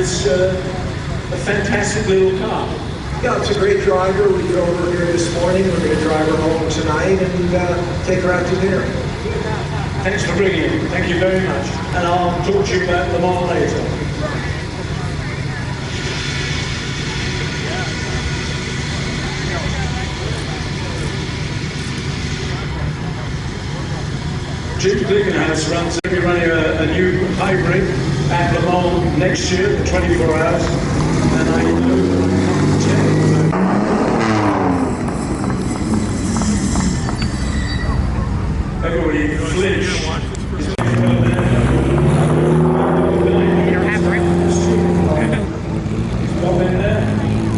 it's a fantastic little car. Yeah, it's a great driver. We drove her here this morning. We're going to drive her home tonight and take her out to dinner. Thanks for bringing it. Thank you very much. And I'll talk to you about Le Mans later. Jim Glickenhaus runs, he'll be running a new hybrid at Le Mans next year, the 24 hours, and I know that I can't tell. Everybody flinch. Bob in there?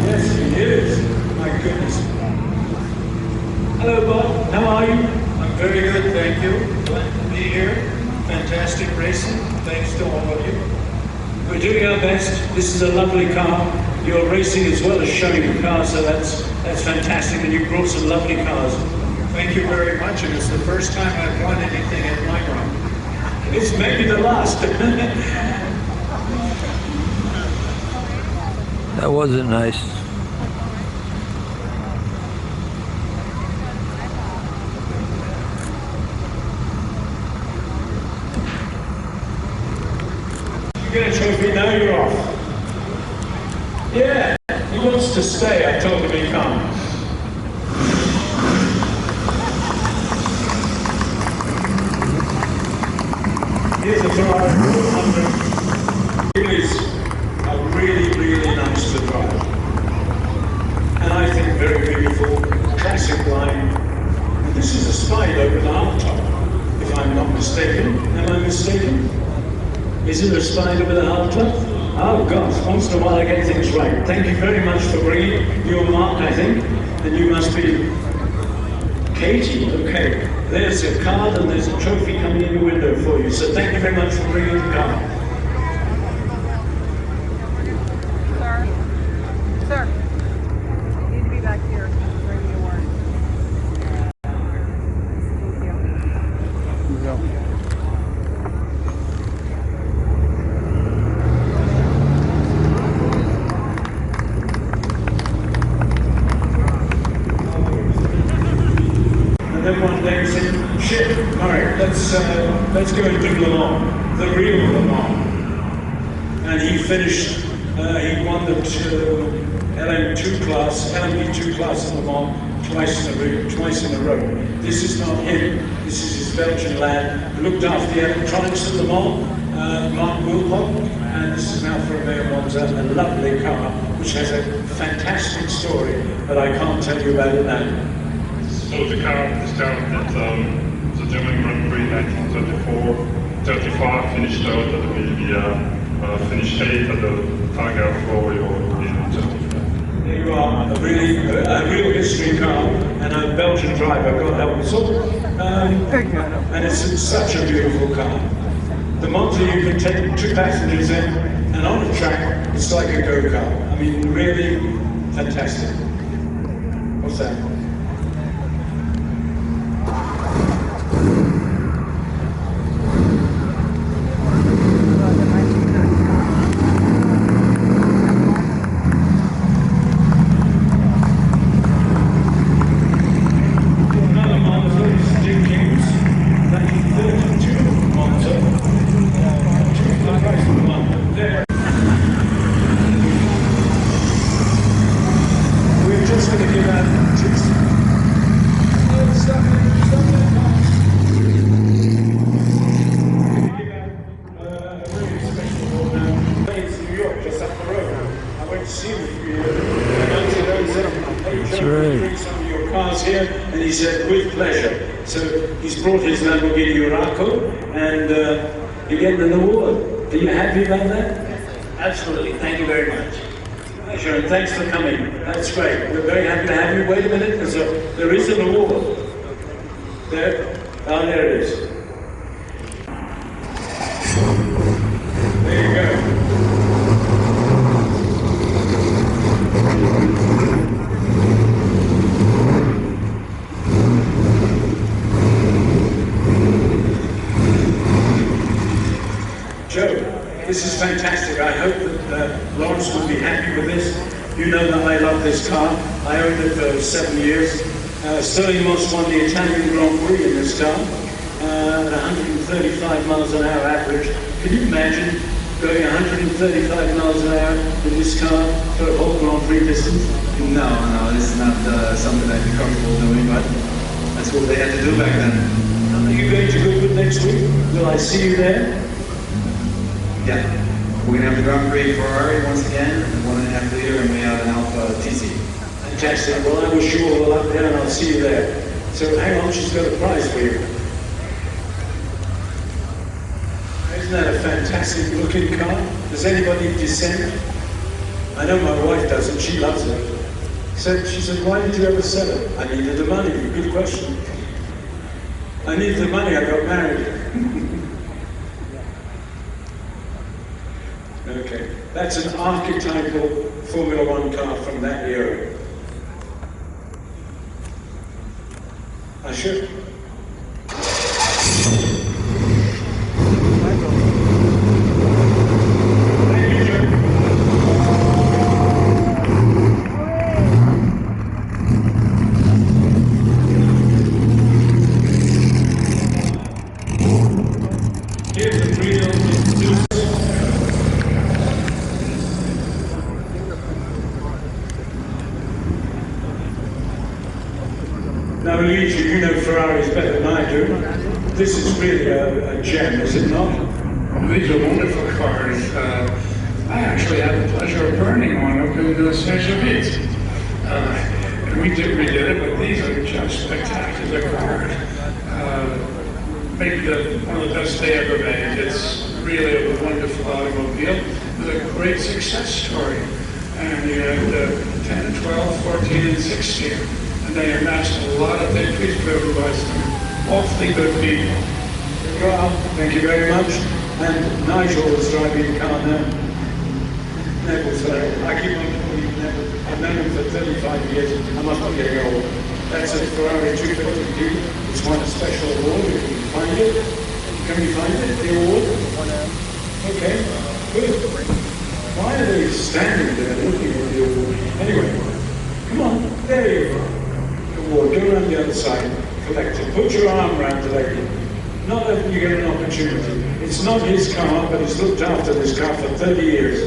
Yes, he is. My goodness. Hello, Bob. How are you? I'm very good, thank you. Glad to be here. Fantastic racing. Thanks to all of you. We're doing our best. This is a lovely car. You're racing as well as showing the car, so that's fantastic. And you brought some lovely cars. Thank you very much, and it's the first time I've won anything at Weimar. It's maybe the last. That wasn't nice. You get a trophy, now you're off. Yeah, he wants to stay. I told him he can't. Here's a Ferrari 400. It is really, really nice to drive. And I think very beautiful, classic line. And this is a Spider with an hardtop, if I'm not mistaken. Am I mistaken? Is it a Spider with a hardtop? Oh gosh, once in a while I get things right. Thank you very much for bringing your Mark, I think. And you must be Katie, okay. There's a card and there's a trophy coming in the window for you. So thank you very much for bringing the card. Sir, you need to be back here during the award. Thank you. And then one day he said, shit, all right, let's go and do Le Mans, the real Le Mans. And he finished, he won the LMP2 class in Le Mans twice in a row. This is not him, this is his Belgian lad who looked after the electronics at Le Mans, Mark Wilcock, and this is now for Romeo Monza, a lovely car, which has a fantastic story, but I can't tell you about it now. So the car started at the German Grand Prix 1934, 35, finished out at the Belvia, finished 8th at the Targa Florio in 35. Here you are, a real history car, and a Belgian driver, God help us all. And it's such a beautiful car. The Monza, you can take 2 passengers in, and on the track, it's like a go-kart. I mean, really fantastic. What's that? We're just going to give out tips. New York, just up the road. I went to see him in 1907. That's right. Bring some of your cars here, and he said, with pleasure. So he's brought his Lamborghini Urraco, and you're getting an award. Are you happy about that? Absolutely. Thank you very much. Pleasure, and thanks for coming. That's great. We're very happy to have you. Wait a minute, there is an award. There. Oh, there it is. There you go. Joe, this is fantastic. I hope that Lawrence will be happy with this. You know that I love this car. I owned it for 7 years. Sterling Moss won the Italian Grand Prix in this car at 135 miles an hour average. Can you imagine going 135 miles an hour in this car for a whole Grand Prix distance? No, this is not something I'd be comfortable doing, but that's what they had to do back then. Are you going to Goodwood next week? Will I see you there? Yeah. We're going to have the Grand Prix Ferrari once again, 1.5 liter, and we have an Alpha TC. Fantastic. Well, I wish you all the luck there, and I'll see you there. So hang on, she's got a prize for you. Isn't that a fantastic looking car? Does anybody dissent? I know my wife doesn't, she loves it. She said, why did you ever sell it? I needed the money. Good question. I needed the money, I got married. Okay, that's an archetypal Formula One car from that era. I should. Now, Luigi, you know Ferraris better than I do. This is really a gem, is it not? These are wonderful cars. I actually had the pleasure of burning one up in Saint-Gervais. And we redid it, but these are just spectacular cars. Maybe one of the best they ever made. It's really a wonderful automobile with a great success story. And you had 10, 12, 14, and 16. And they amassed a lot of victories driven by some awfully good people. Well, thank you very much. And Nigel is driving the car now. Neville, sorry. I keep on calling him Neville. I've known him for 35 years. I must be getting old. That's a Ferrari 250D. It's won a special award. If you can find it. Can we find it, the award? Okay, good. Why are they standing there looking at the award? Anyway, come on, there you go. Award, go around the other side, collect it. Put your arm around the lady. Not that you get an opportunity. It's not his car, but he's looked after this car for 30 years.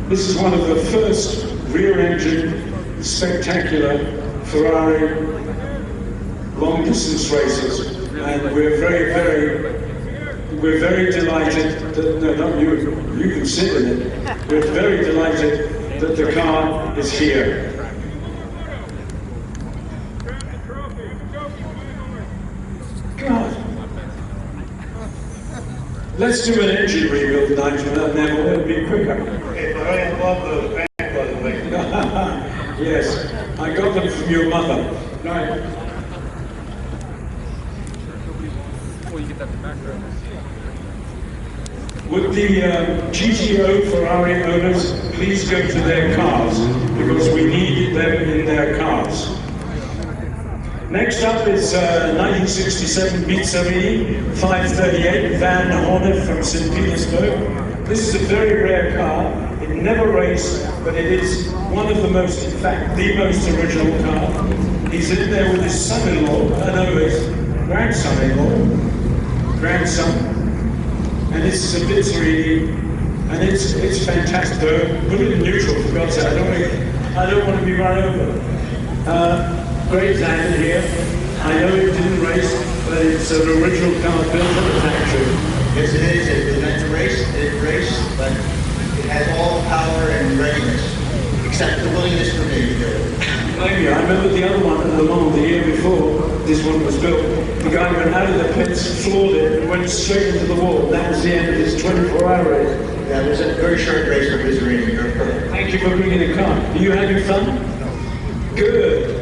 This is one of the first rear-engine, spectacular Ferrari long-distance races, and we're very delighted that, no, not you, you can sit in it. We're very delighted that the car is here. God. Let's do an engine rebuild, Nigel, and then it'll be quicker. Okay, but I love the back, by the way. Yes, I got them from your mother. Right. Would the GTO Ferrari owners please go to their cars, because we need them in their cars. Next up is 1967 Mitsubishi 538 Van Hornet from St. Petersburg. This is a very rare car. It never raced, but it is one of the most, in fact, the most original car. He's in there with his son-in-law, his grandson, and this is a Bizzarini, and it's fantastic. Put it in neutral, for God's sake. I don't want to be run over. Great landing here. I know it didn't race, but it's an original car built at the factory. Yes, it is. It was meant to race. It raced, but it has all the power and readiness, except the willingness for me to do it. Maybe. I remember the other one at Le Mans the year before this one was built. The guy went out of the pits, floored it, and went straight into the wall. That was the end of his 24-hour race. That was a very short race for Bizzarini. Thank you for bringing the car. Are you having fun? Good.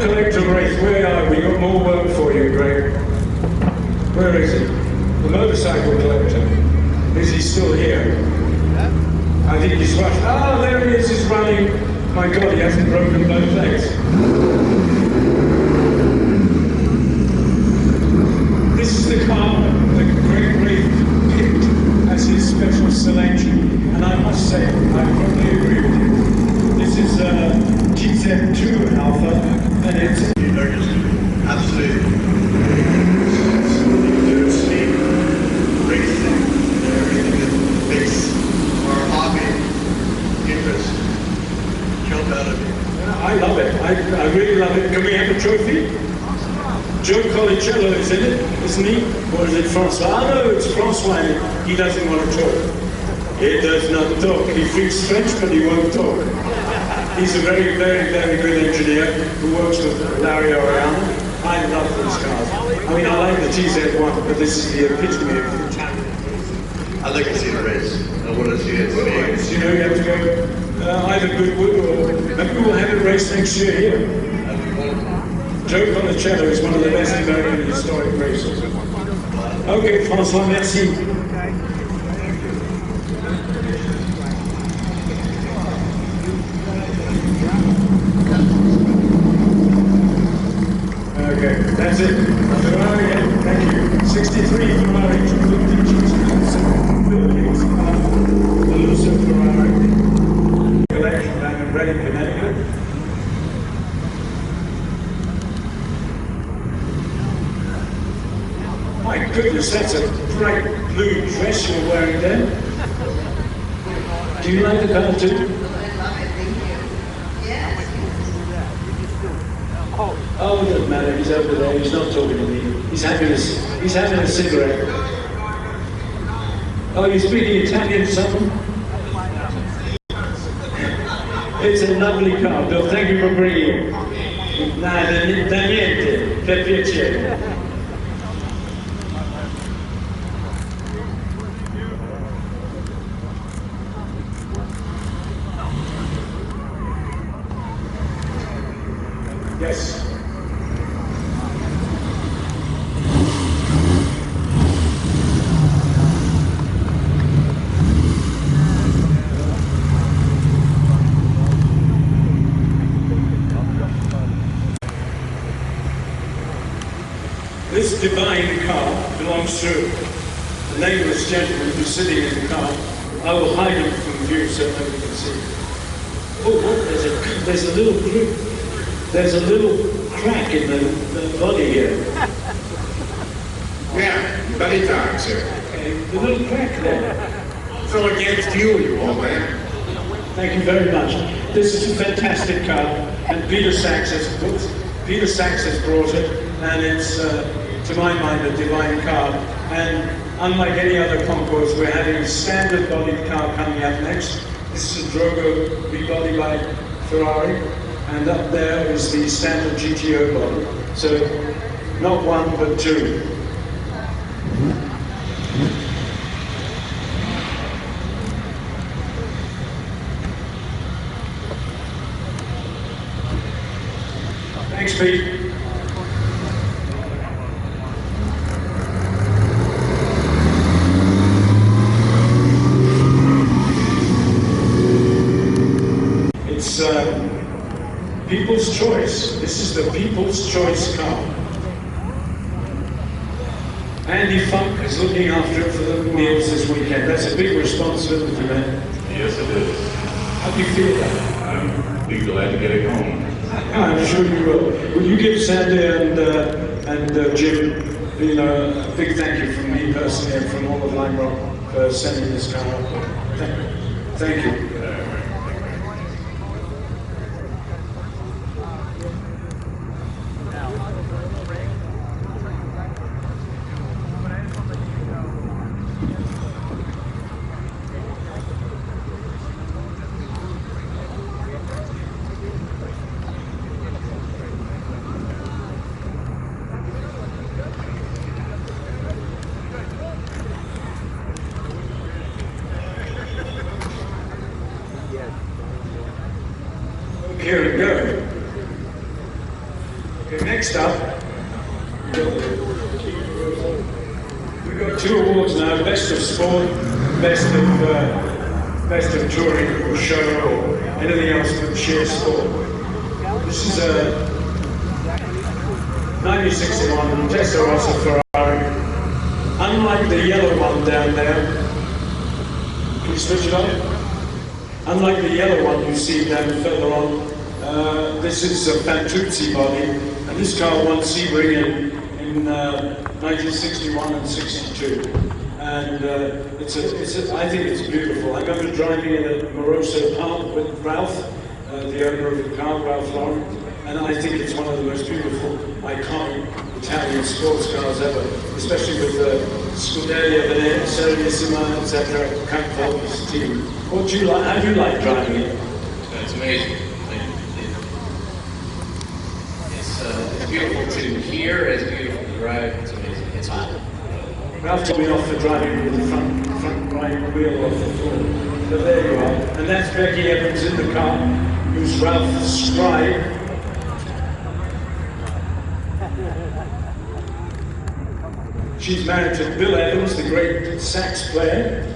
collector Wraith, where are we? Got more work for you, Greg. Where is he? The motorcycle collector. Is he still here? I think he's rushed. Ah, there he is, he's running. My God, he hasn't broken both legs. This is the car that Greg Wraith picked as his special selection. And I must say, I probably agree with you. This is a GZ2 Alpha, and it's Absolutely. Racing, everything that makes our hobby interest jump out of you. I love it. I really love it. Can we have a trophy? Joe Colicello is in it, isn't he? Or is it Francois? Oh no, it's Francois. He doesn't want to talk. He does not talk. He speaks French, but he won't talk. He's a very, very, very good engineer who works with Larry Oriana. I love these cars. I mean, I like the GZ1, but this is the epitome of the Italian. I'd like to see the race. I want to see it. You know, you have to go either Goodwood or maybe we'll have it race next year here. Joe Colicello is one of the best American historic racers. Okay, François, merci. Okay, that's it. Ferrari, thank you. 63 Ferrari, 250 the Lucid Ferrari collection down in Reading, Connecticut. My goodness, that's a bright blue dress you're wearing there. Do you like the color too? Oh, it doesn't matter. He's over there. He's not talking to me. He's having a cigarette. Oh, you're speaking Italian, son? It's a lovely car, Bill. Thank you for bringing it. Da niente, per piacere. Yes. This divine car belongs to a nameless gentleman who's sitting in the car. I will hide him from view so nobody can see. Oh, what? There's a little group. There's a little crack in the body here. Yeah, buddy time, sir. Okay, the little crack there. So against you old man. Thank you very much. This is a fantastic car, and Peter Sachs has brought it, and it's, to my mind, a divine car. And unlike any other concourse, we're having a standard bodied car coming up next. This is a Drogo rebodied by Ferrari. And up there is the standard GTO body. So, not one, but two. Thanks, Pete. It's, People's Choice. This is the People's Choice car. Andy Funk is looking after it for the meals this weekend. That's a big responsibility, man. Yes, it is. How do you feel about it? I'm be glad to get it home. I'm sure you will. Will you give Sandy and Jim, you know, a big thank you from me personally and from all of Lime Rock for sending this car up. Thank you. Here we go. Next up, we've got 2 awards now: Best of Sport, Best of Touring or Show or anything else but sheer sport. This is a 1961 Testarossa Ferrari. Unlike the yellow one down there, can you switch it on? Unlike the yellow one you see down further on, this is a Fantuzzi body, and this car won Sebring in 1961 and 62. And I think it's beautiful. I remember driving in at Moroso Park with Ralph, the owner of the car, Ralph Lauren, and I think it's one of the most beautiful, iconic Italian sports cars ever, especially with the Scuderia Veneta, Serenissima, etc., Count Volpi's team. What do you like? How do you like driving it? It's amazing. It's beautiful to hear, it's beautiful to drive, it's amazing. It's hot. Ralph took me off for driving with the front right wheel off the floor. So there you are. And that's Becky Evans in the car, who's Ralph's scribe. She's married to Bill Evans, the great sax player.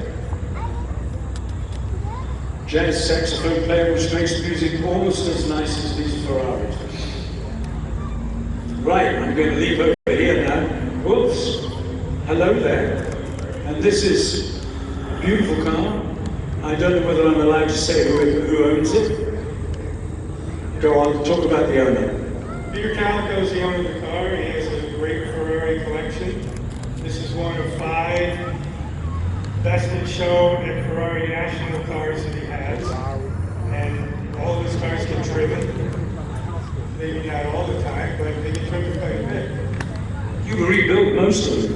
Jazz saxophone player, which makes music almost as nice as these Ferraris. Right, I'm going to leave over here now. Whoops. Hello there. And this is a beautiful car. I don't know whether I'm allowed to say who owns it. Go on, talk about the owner. Peter Calico is the owner of the car. He has a great Ferrari collection. This is one of 5 best in show and Ferrari national cars that he has. And all of his cars get driven. Maybe not all the time, but they get driven quite a bit. You've rebuilt most of them.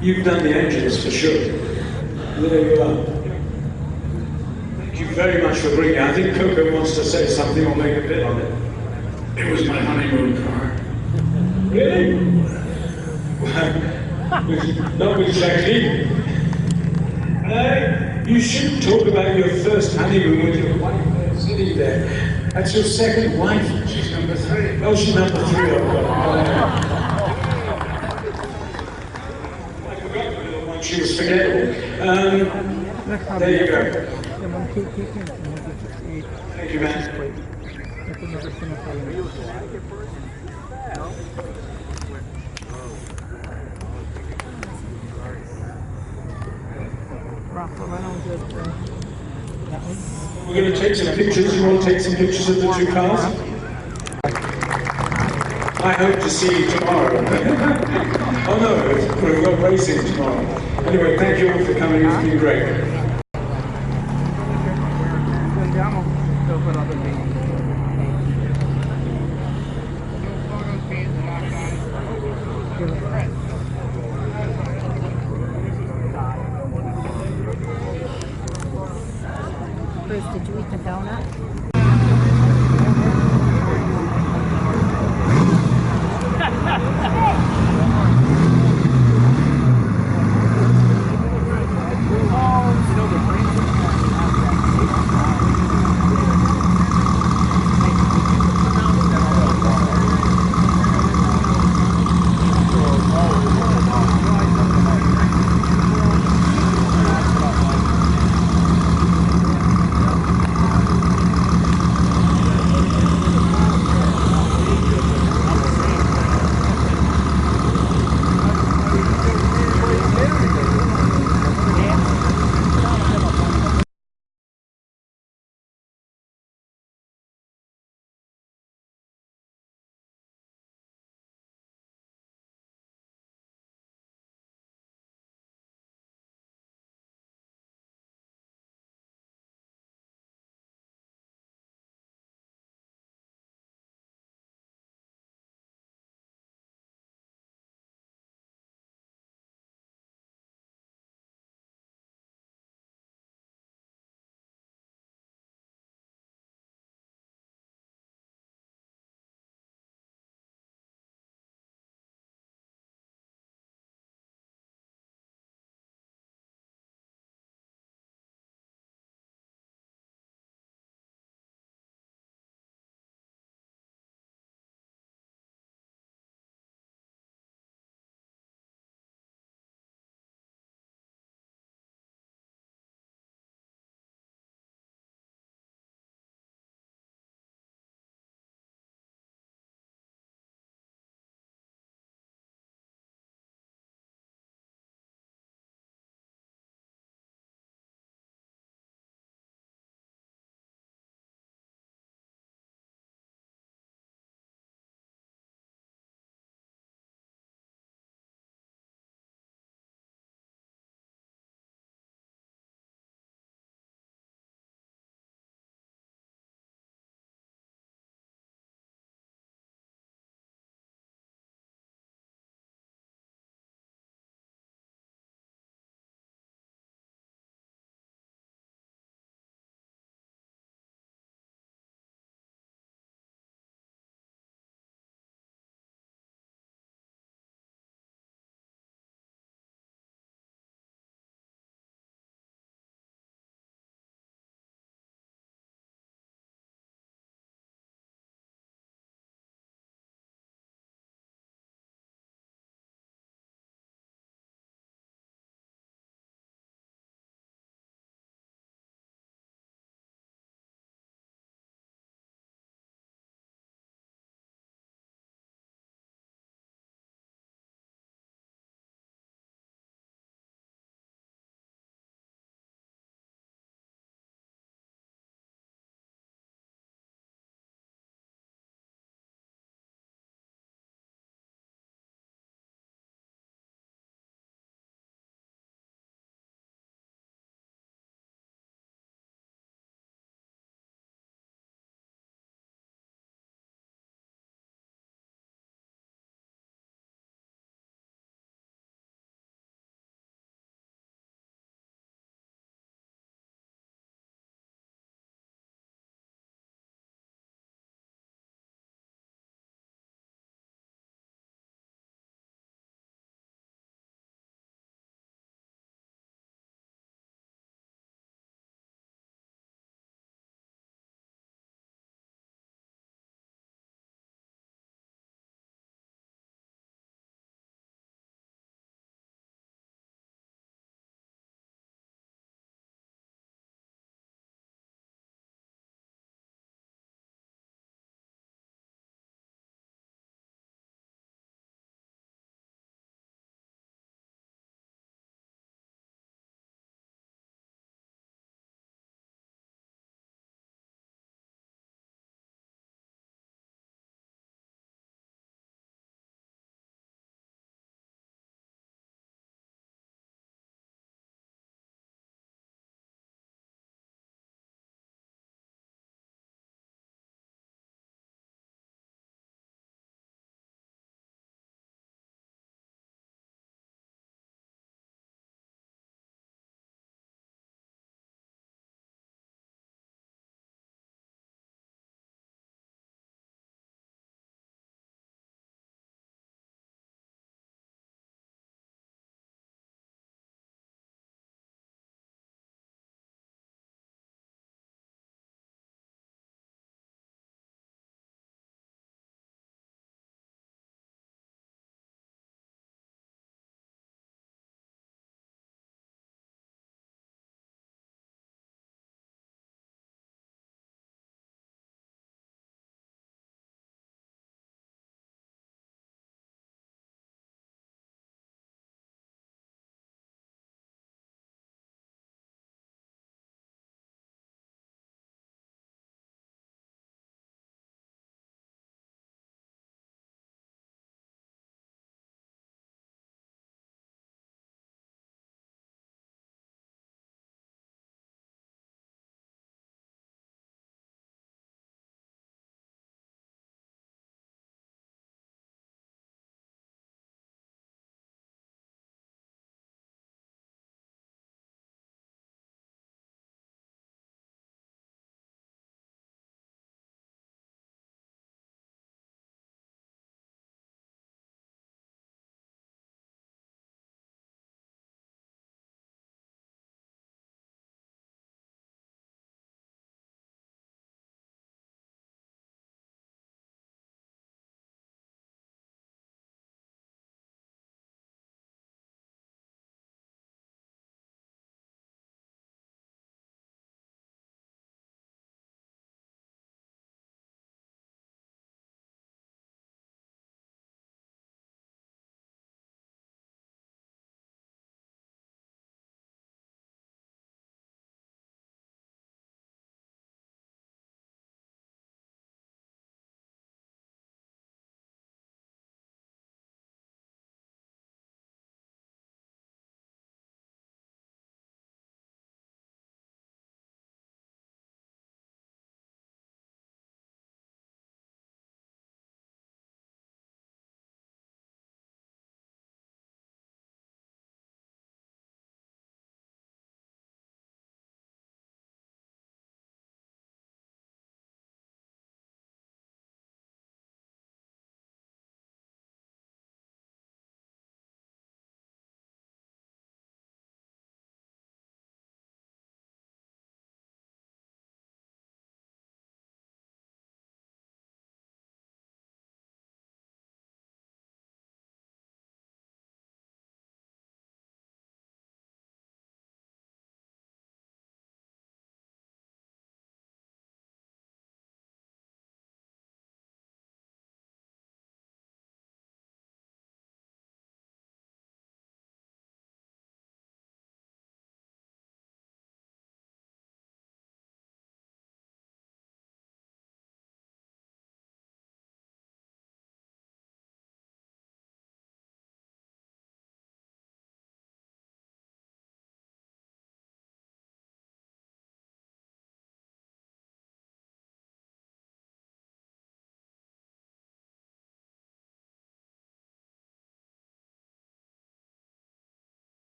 You've done the engines for sure. There you are. Thank you very much for bringing it. I think Coco wants to say something or make a bit on it. It was my honeymoon car. Really? Not exactly. You should talk about your first honeymoon with your wife sitting there. That's your second wife. She's number 3. Oh, she's number 3. I forgot the little one. She was forgettable. There you go. Thank you, man. We're going to take some pictures. You want to take some pictures of the 2 cars? I hope to see you tomorrow. Oh no, we've got racing tomorrow. Anyway, thank you all for coming. It's been great. Bruce, did you eat the donut?